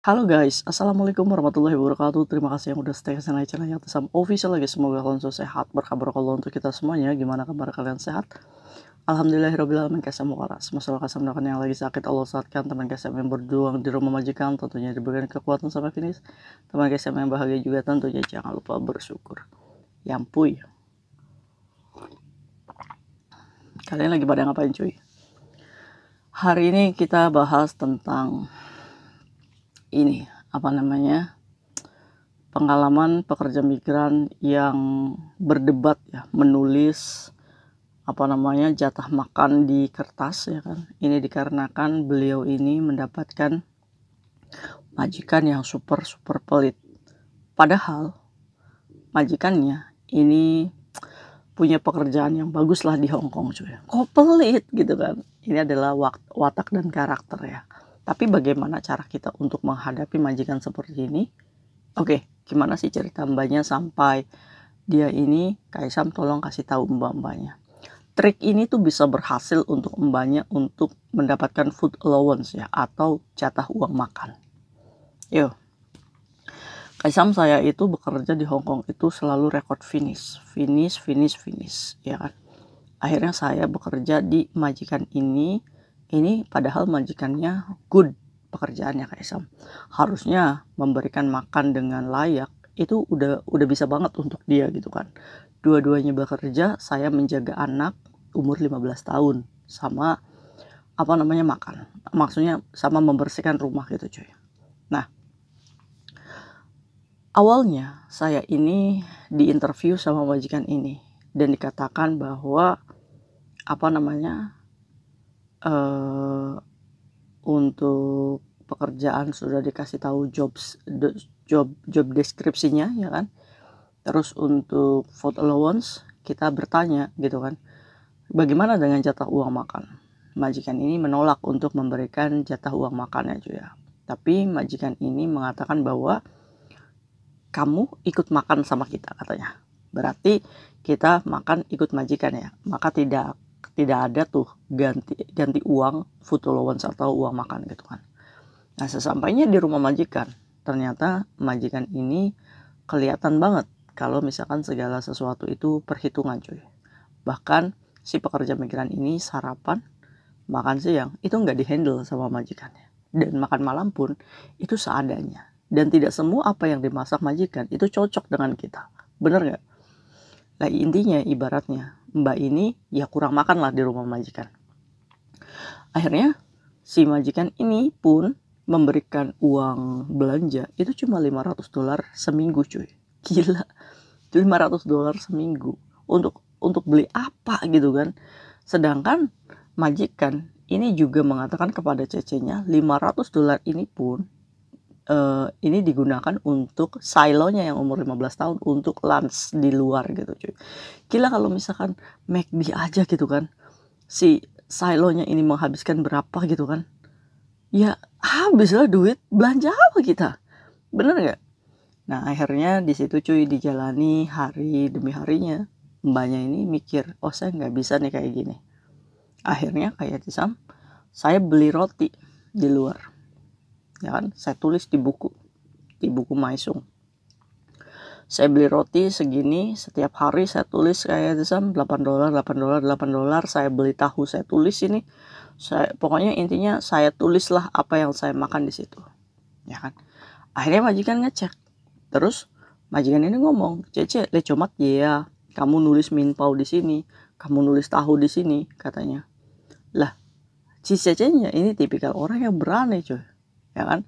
Halo guys, Assalamualaikum warahmatullahi wabarakatuh. Terima kasih yang udah stay ke channel yang Tisam Official lagi. Semoga kalian selalu sehat, berkabar kalau untuk kita semuanya. Gimana kabar kalian, sehat? Alhamdulillahirrahmanirrahim. Kasih waras. Masalah kasih mendoakan yang lagi sakit Allah saatkan. Teman kasih yang berjuang di rumah majikan tentunya diberikan kekuatan sampai finish. Teman kasih yang bahagia juga tentunya jangan lupa bersyukur. Yampuy. Kalian lagi pada ngapain cuy? Hari ini kita bahas tentang ini, pengalaman pekerja migran yang berdebat ya, menulis jatah makan di kertas ya kan. Ini dikarenakan beliau ini mendapatkan majikan yang super pelit. Padahal majikannya ini punya pekerjaan yang bagus lah di Hong Kong cuy. Kok pelit gitu kan. Ini adalah watak dan karakter ya. Tapi bagaimana cara kita untuk menghadapi majikan seperti ini? Oke, gimana sih cerita mbaknya sampai dia ini, Kaisam tolong kasih tahu mbak-mbaknya. Trik ini tuh bisa berhasil untuk mbaknya untuk mendapatkan food allowance ya, atau jatah uang makan. Yo, Kaisam saya itu bekerja di Hong Kong itu selalu rekod finish ya kan. Akhirnya saya bekerja di majikan ini padahal majikannya good pekerjaannya Kaisam. Harusnya memberikan makan dengan layak, itu udah bisa banget untuk dia gitu kan. Dua-duanya bekerja, saya menjaga anak umur 15 tahun sama makan. Maksudnya sama membersihkan rumah gitu cuy. Nah, awalnya saya ini diinterview sama majikan ini dan dikatakan bahwa untuk pekerjaan sudah dikasih tahu job deskripsinya ya kan. Terus untuk food allowance kita bertanya gitu kan, bagaimana dengan jatah uang makan? Majikan ini menolak untuk memberikan jatah uang makannya cuy ya. Tapi majikan ini mengatakan bahwa kamu ikut makan sama kita katanya. Berarti kita makan ikut majikan ya. Maka tidak ada tuh ganti uang food allowance atau uang makan gitu kan. Nah, sesampainya di rumah majikan, ternyata majikan ini kelihatan banget kalau misalkan segala sesuatu itu perhitungan cuy. Bahkan si pekerja migran ini sarapan, makan siang itu nggak dihandle sama majikannya. Dan makan malam pun itu seadanya. Dan tidak semua apa yang dimasak majikan itu cocok dengan kita. Bener nggak? Nah, intinya ibaratnya mbak ini ya kurang makan lah di rumah majikan. Akhirnya si majikan ini pun memberikan uang belanja itu cuma $500 seminggu cuy. Gila, $500 seminggu untuk beli apa gitu kan. Sedangkan majikan ini juga mengatakan kepada cecenya $500 ini pun ini digunakan untuk silonya yang umur 15 tahun untuk lunch di luar gitu cuy. Gila kalau misalkan McD aja gitu kan, si silonya ini menghabiskan berapa gitu kan, ya habislah duit belanja apa kita, bener nggak? Nah akhirnya di situ cuy dijalani hari demi harinya. Mbaknya ini mikir, oh saya nggak bisa nih kayak gini. Akhirnya kayak Tisam, saya beli roti di luar ya kan. Saya tulis di buku Maisung, saya beli roti segini setiap hari. Saya tulis kayak $8, $8. Saya beli tahu, saya tulis ini. Pokoknya intinya saya tulislah apa yang saya makan di situ, ya kan. Akhirnya majikan ngecek. Terus majikan ini ngomong, Cece, le comat ya, kamu nulis minpau di sini, kamu nulis tahu di sini, katanya. Lah, si Cece-nya ini tipikal orang yang berani cuy, ya kan.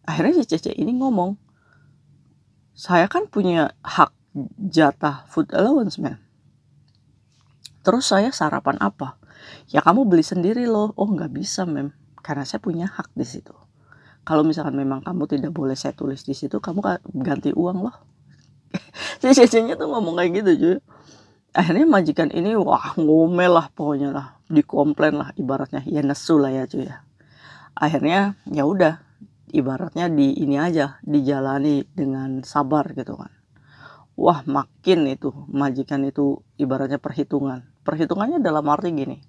Akhirnya si Cece ini ngomong, saya kan punya hak jatah food allowance man. Terus saya sarapan apa? Ya kamu beli sendiri loh. Oh nggak bisa mem, karena saya punya hak di situ. Kalau misalkan memang kamu tidak boleh saya tulis di situ, kamu ganti uang loh. Si Cece-nya tuh ngomong kayak gitu cuy. Akhirnya majikan ini wah ngomel lah pokoknya lah, dikomplain lah ibaratnya, ya nesu lah ya cuy ya. Akhirnya ya udah, ibaratnya ini aja dijalani dengan sabar gitu kan. Wah makin itu majikan itu ibaratnya perhitungannya dalam arti gini,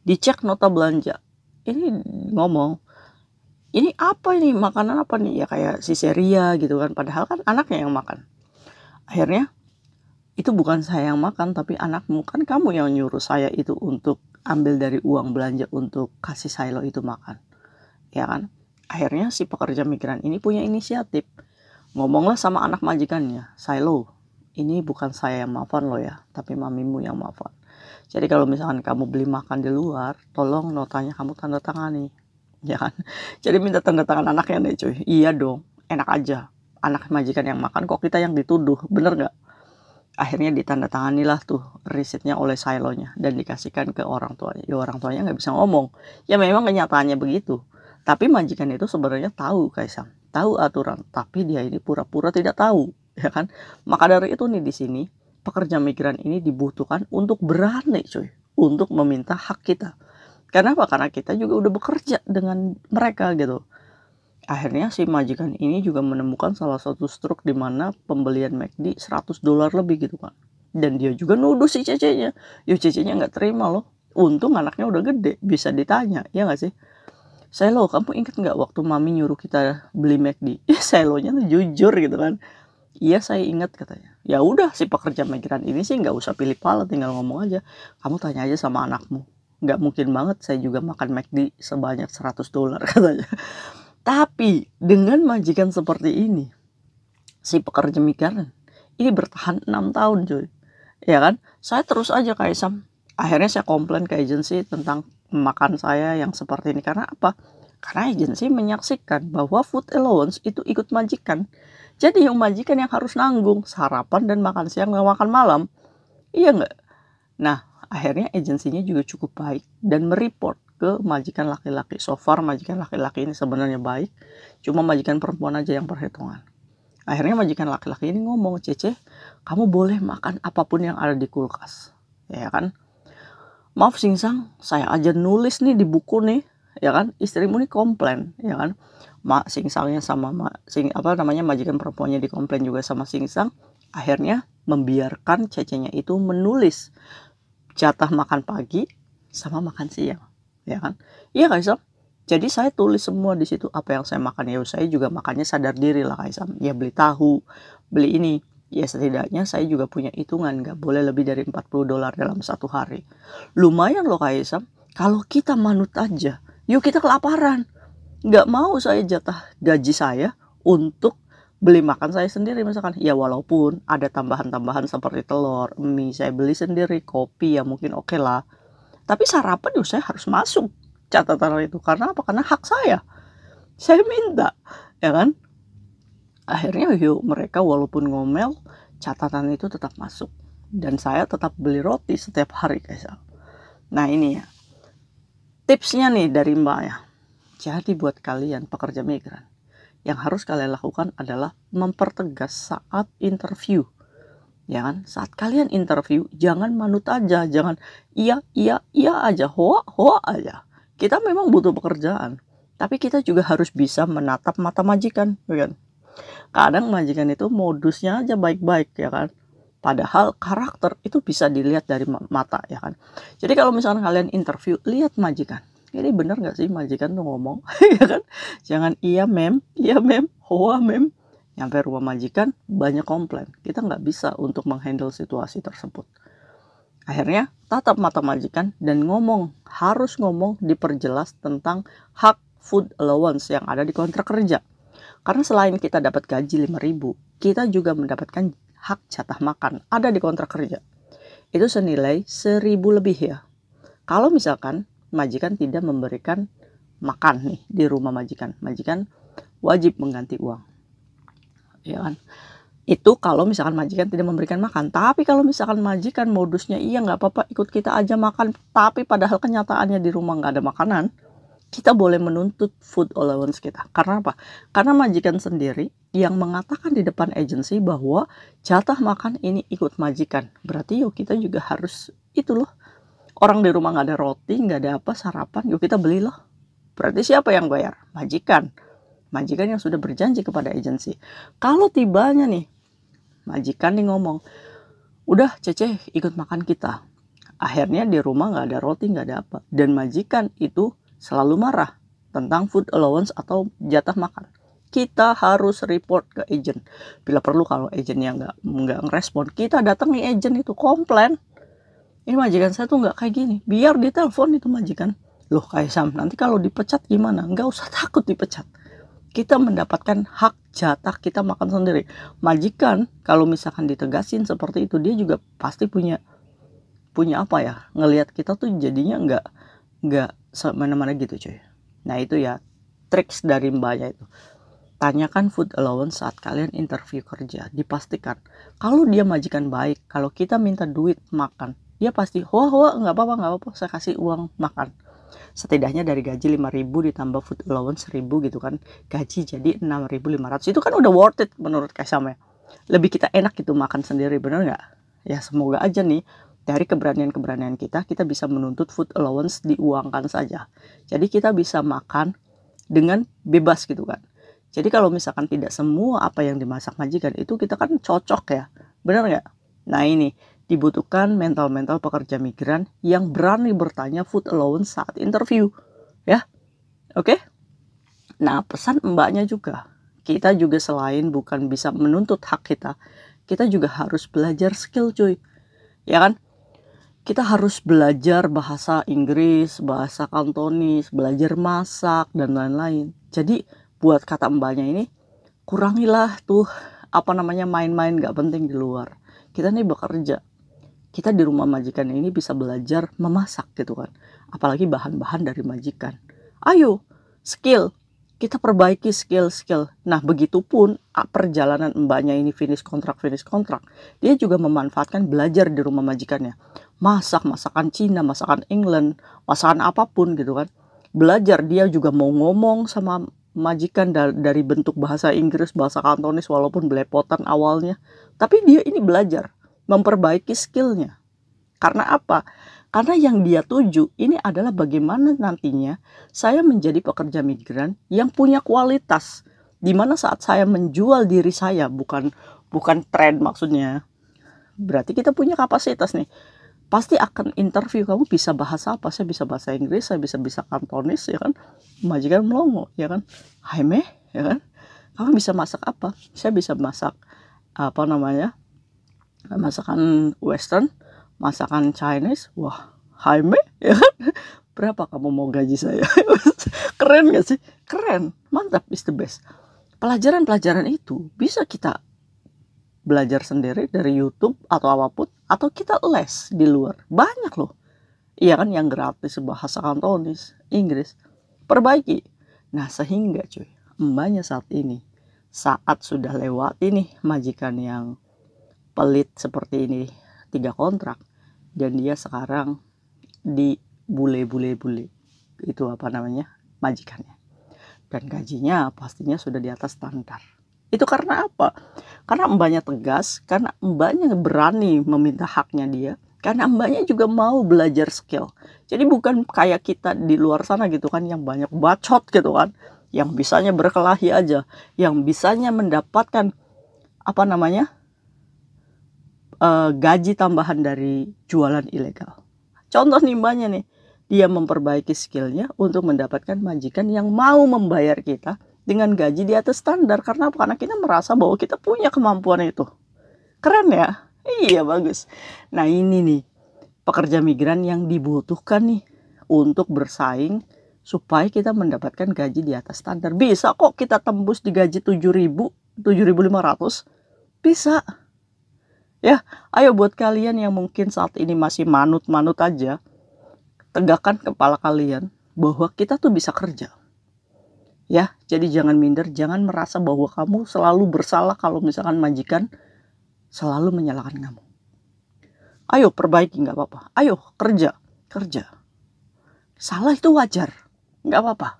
dicek nota belanja ini ngomong ini apa ini, makanan apa nih? Ya kayak Siseria gitu kan, padahal kan anaknya yang makan. Akhirnya itu bukan saya yang makan tapi anakmu, kan kamu yang nyuruh saya itu untuk ambil dari uang belanja untuk kasih Silo itu makan, ya kan? Akhirnya si pekerja migran ini punya inisiatif, ngomonglah sama anak majikannya, Silo, ini bukan saya yang maafan lo ya, tapi mamimu yang maafan. Jadi kalau misalkan kamu beli makan di luar, tolong notanya kamu tanda tangani, ya kan? Jadi minta tanda tangan anaknya deh cuy. Iya dong, enak aja, anak majikan yang makan kok kita yang dituduh, bener nggak? Akhirnya ditandatanganilah tuh risetnya oleh silonya dan dikasihkan ke orang tuanya. Ya orang tuanya nggak bisa ngomong. Ya memang kenyataannya begitu. Tapi majikan itu sebenarnya tahu Kaisang, tahu aturan, tapi dia ini pura-pura tidak tahu, ya kan? Maka dari itu nih di sini pekerja migran ini dibutuhkan untuk berani cuy, untuk meminta hak kita. Kenapa? Karena kita juga udah bekerja dengan mereka gitu. Akhirnya si majikan ini juga menemukan salah satu struk di mana pembelian McD $100 lebih gitu kan. Dan dia juga nuduh si cecenya. Yo cecenya nggak terima loh. Untung anaknya udah gede, bisa ditanya, ya nggak sih? Selo, kamu ingat nggak waktu mami nyuruh kita beli McD? Selonya tuh jujur gitu kan. Iya saya ingat katanya. Ya udah si pekerja migran ini sih nggak usah pilih pala, tinggal ngomong aja. Kamu tanya aja sama anakmu. Nggak mungkin banget saya juga makan McD sebanyak $100 katanya. Tapi dengan majikan seperti ini, si pekerja migran ini bertahan 6 tahun cuy. Ya kan? Saya terus aja kayak Sam. Akhirnya saya komplain ke agensi tentang makan saya yang seperti ini. Karena apa? Karena agensi menyaksikan bahwa food allowance itu ikut majikan. Jadi yang majikan yang harus nanggung sarapan dan makan siang dan makan malam. Iya nggak? Nah, akhirnya agensinya juga cukup baik dan mereport ke majikan laki-laki. So far majikan laki-laki ini sebenarnya baik, cuma majikan perempuan aja yang perhitungan. Akhirnya majikan laki-laki ini ngomong, Cece, kamu boleh makan apapun yang ada di kulkas, ya kan? Maaf Singsang, saya aja nulis nih di buku nih, ya kan? Istrimu nih komplain, ya kan? Singsangnya sama majikan perempuannya dikomplain juga sama Singsang. Akhirnya membiarkan Cecenya itu menulis jatah makan pagi sama makan siang, ya kan? Iya Kaisam. Jadi saya tulis semua di situ apa yang saya makan. Ya saya juga makannya sadar diri lah Kaisam. Ya beli tahu, beli ini. Ya setidaknya saya juga punya hitungan, nggak boleh lebih dari $40 dalam satu hari. Lumayan loh Kaisam. Kalau kita manut aja, yuk kita kelaparan. Nggak mau saya jatah gaji saya untuk beli makan saya sendiri misalkan. Ya walaupun ada tambahan-tambahan seperti telur, mie saya beli sendiri, kopi ya mungkin oke lah. Tapi sarapan ya saya harus masuk catatan itu. Karena apa? Karena hak saya. Saya minta, ya kan? Akhirnya yuk mereka walaupun ngomel, catatan itu tetap masuk. Dan saya tetap beli roti setiap hari guys. Nah ini ya, tipsnya nih dari Mbak ya. Jadi buat kalian pekerja migran, yang harus kalian lakukan adalah mempertegas saat interview. Ya kan? Saat kalian interview, jangan manut aja, jangan iya aja, hoa aja. Kita memang butuh pekerjaan, tapi kita juga harus bisa menatap mata majikan, ya kan? Kadang majikan itu modusnya aja baik-baik, ya kan? Padahal karakter itu bisa dilihat dari mata, ya kan? Jadi kalau misalnya kalian interview, lihat majikan. Ini bener nggak sih majikan tuh ngomong, ya kan? Jangan iya mem, hoa mem. Nyampe rumah majikan banyak komplain. Kita nggak bisa untuk menghandle situasi tersebut. Akhirnya tatap mata majikan dan harus ngomong diperjelas tentang hak food allowance yang ada di kontrak kerja. Karena selain kita dapat gaji 5.000, kita juga mendapatkan hak jatah makan ada di kontrak kerja. Itu senilai 1.000 lebih ya. Kalau misalkan majikan tidak memberikan makan nih di rumah majikan wajib mengganti uang, ya kan? Itu kalau misalkan majikan tidak memberikan makan. Tapi kalau misalkan majikan modusnya iya nggak apa-apa ikut kita aja makan, tapi padahal kenyataannya di rumah nggak ada makanan, kita boleh menuntut food allowance kita. Karena apa? Karena majikan sendiri yang mengatakan di depan agensi bahwa jatah makan ini ikut majikan. Berarti yuk kita juga harus itu loh. Orang di rumah nggak ada roti, nggak ada apa sarapan, yuk kita beli loh. Berarti siapa yang bayar? Majikan. Majikan yang sudah berjanji kepada agensi. Kalau tibanya nih, majikan nih ngomong, udah Cece ikut makan kita. Akhirnya di rumah nggak ada roti, nggak ada apa. Dan majikan itu selalu marah. tentang food allowance atau jatah makan, kita harus report ke agent. Bila perlu kalau agentnya nggak ngerespon, kita datangi agent itu, komplain. Ini majikan saya tuh nggak kayak gini. Biar ditelepon itu majikan. Loh Kaisam, nanti kalau dipecat gimana? Nggak usah takut dipecat. Kita mendapatkan hak jatah kita makan sendiri. Majikan kalau misalkan ditegasin seperti itu, dia juga pasti punya apa ya, ngelihat kita tuh jadinya nggak semena-mena gitu cuy. Nah itu ya triks dari mbaknya itu. Tanyakan food allowance saat kalian interview kerja. Dipastikan kalau dia majikan baik, kalau kita minta duit makan, dia pasti wah nggak apa-apa, saya kasih uang makan. Setidaknya dari gaji 5.000 ditambah food allowance 1.000 gitu kan, gaji jadi 6.500. Itu kan udah worth it menurut Kaisam ya. Lebih kita enak gitu makan sendiri, bener nggak? Ya semoga aja nih dari keberanian kita bisa menuntut food allowance diuangkan saja. Jadi kita bisa makan dengan bebas gitu kan. Jadi kalau misalkan tidak semua apa yang dimasak majikan itu kita kan cocok ya, bener nggak? Nah ini dibutuhkan mental pekerja migran yang berani bertanya food allowance saat interview ya. Oke. Nah pesan mbaknya juga, kita juga selain bukan bisa menuntut hak kita juga harus belajar skill cuy, ya kan? Kita harus belajar bahasa Inggris, bahasa Kantonis, belajar masak dan lain-lain. Jadi buat kata mbaknya ini, kurangilah tuh main-main gak penting di luar. Kita nih bekerja, kita di rumah majikan ini bisa belajar memasak gitu kan, apalagi bahan-bahan dari majikan. Ayo skill, kita perbaiki skill. Nah begitupun perjalanan mbaknya ini finish kontrak, dia juga memanfaatkan belajar di rumah majikannya, masakan Cina, masakan England, masakan apapun gitu kan. Belajar, dia juga mau ngomong sama majikan dari bentuk bahasa Inggris, bahasa Kantonis walaupun belepotan awalnya, tapi dia ini belajar memperbaiki skillnya. Karena apa? Karena yang dia tuju ini adalah bagaimana nantinya saya menjadi pekerja migran yang punya kualitas, dimana saat saya menjual diri saya, bukan tren maksudnya, berarti kita punya kapasitas nih. Pasti akan interview, kamu bisa bahasa apa? Saya bisa bahasa Inggris, saya bisa Kantonis ya kan. Majikan melongo ya kan. Haime ya kan. Kamu bisa masak apa? Saya bisa masak masakan Western, masakan Chinese. Wah, Haime ya kan. Berapa kamu mau gaji saya? Keren gak sih? Keren, mantap, is the best. Pelajaran itu bisa kita belajar sendiri dari YouTube atau apapun, atau kita les di luar. Banyak loh. Iya kan yang gratis, bahasa Kantonis, Inggris. Perbaiki. Nah sehingga cuy, mbaknya saat sudah lewat ini majikan yang pelit seperti ini 3 kontrak, dan dia sekarang di bule itu majikannya, dan gajinya pastinya sudah di atas standar. Itu karena apa? Karena mbaknya tegas, karena mbaknya berani meminta haknya dia, karena mbaknya juga mau belajar skill. Jadi bukan kayak kita di luar sana gitu kan, yang banyak bacot gitu kan, yang bisanya berkelahi aja, yang bisanya mendapatkan gaji tambahan dari jualan ilegal. Contoh nih mbaknya nih, dia memperbaiki skillnya untuk mendapatkan majikan yang mau membayar kita dengan gaji di atas standar. Karena apa? Karena kita merasa bahwa kita punya kemampuan itu. Keren ya? Iya, bagus. Nah ini nih pekerja migran yang dibutuhkan nih untuk bersaing supaya kita mendapatkan gaji di atas standar. Bisa kok kita tembus di gaji 7.500. Bisa. Ya, ayo buat kalian yang mungkin saat ini masih manut-manut aja, tegakkan kepala kalian bahwa kita tuh bisa kerja. Ya, jadi jangan minder, jangan merasa bahwa kamu selalu bersalah kalau misalkan majikan selalu menyalahkan kamu. Ayo perbaiki, nggak apa-apa. Ayo kerja. Salah itu wajar, nggak apa-apa.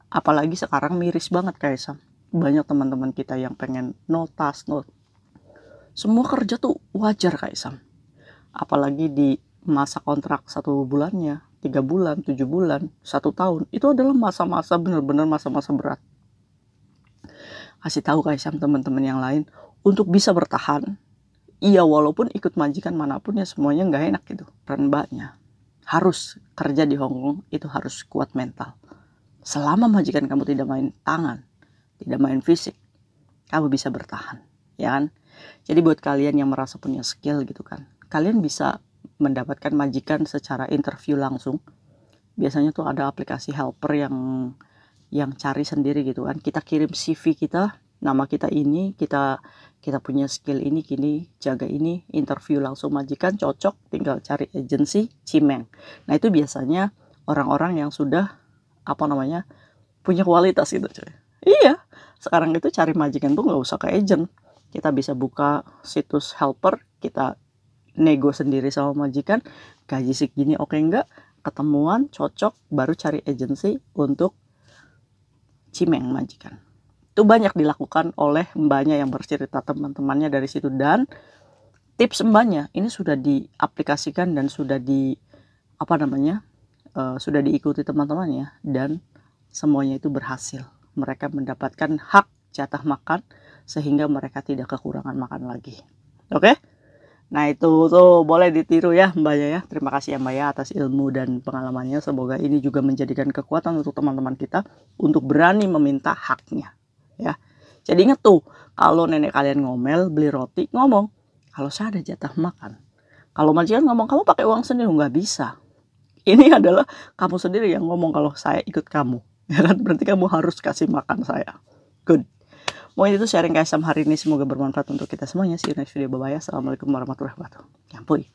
Apalagi sekarang miris banget Kaisam. Banyak teman-teman kita yang pengen notas. Semua kerja tuh wajar Kaisam. Apalagi di masa kontrak 1 bulannya, 3 bulan, 7 bulan, 1 tahun, itu adalah masa-masa benar-benar masa-masa berat. Kasih tahu Kaisam teman-teman yang lain untuk bisa bertahan. Iya, walaupun ikut majikan manapun ya semuanya nggak enak gitu. Dan mbaknya harus kerja di Hong Kong itu harus kuat mental. Selama majikan kamu tidak main tangan, tidak main fisik, kamu bisa bertahan, ya kan? Jadi buat kalian yang merasa punya skill gitu kan, kalian bisa mendapatkan majikan secara interview langsung. Biasanya tuh ada aplikasi helper yang cari sendiri gitu kan. Kita kirim CV kita, nama kita ini, kita punya skill ini gini, jaga ini, interview langsung majikan, cocok, tinggal cari agensi, cimeng. Nah itu biasanya orang-orang yang sudah punya kualitas gitu coy. Iya, sekarang itu cari majikan tuh nggak usah ke agent. Kita bisa buka situs helper, kita nego sendiri sama majikan, gaji segini oke enggak, ketemuan, cocok, baru cari agensi untuk cimeng majikan. Itu banyak dilakukan oleh mbaknya yang bercerita teman-temannya dari situ, dan tips mbaknya ini sudah diaplikasikan dan sudah sudah diikuti teman-temannya, dan semuanya itu berhasil. Mereka mendapatkan hak jatah makan sehingga mereka tidak kekurangan makan lagi. Oke? Nah itu tuh boleh ditiru ya mbaknya ya. Terima kasih ya mbak ya atas ilmu dan pengalamannya. Semoga ini juga menjadikan kekuatan untuk teman-teman kita untuk berani meminta haknya ya. Jadi inget tuh, kalau nenek kalian ngomel beli roti, ngomong, kalau saya ada jatah makan. Kalau majikan ngomong kamu pakai uang sendiri, nggak bisa. Ini adalah kamu sendiri yang ngomong kalau saya ikut kamu. Ya kan? Berarti kamu harus kasih makan saya. Good. Mungkin itu sharing KSM hari ini. Semoga bermanfaat untuk kita semuanya. See you next video. Bye-bye. Assalamualaikum warahmatullahi wabarakatuh. Nyampuy.